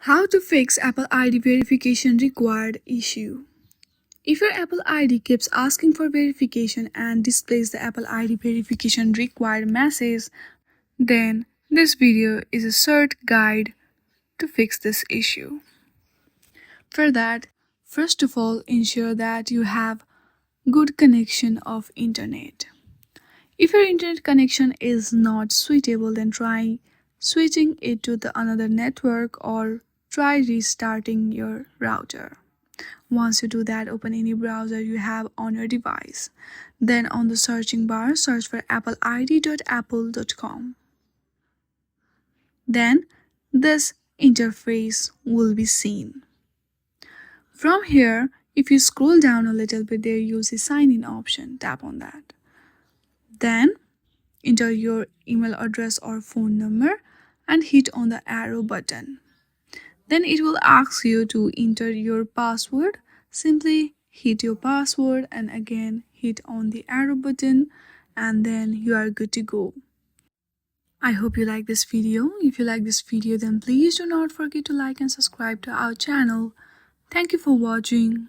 How to fix Apple ID verification required issue. If your Apple ID keeps asking for verification and displays the Apple ID verification required message, then this video is a short guide to fix this issue. For that, first of all, ensure that you have good connection of internet. If your internet connection is not suitable, then try switching it to the another network or try restarting your router. Once you do that, open any browser you have on your device. Then on the searching bar, search for appleid.apple.com. Then this interface will be seen. From here, if you scroll down a little bit, there you'll see sign in option. Tap on that. Then enter your email address or phone number and hit on the arrow button. Then it will ask you to enter your password. Simply hit your password and again hit on the arrow button, and then you are good to go. I hope you like this video. If you like this video, then please do not forget to like and subscribe to our channel. Thank you for watching.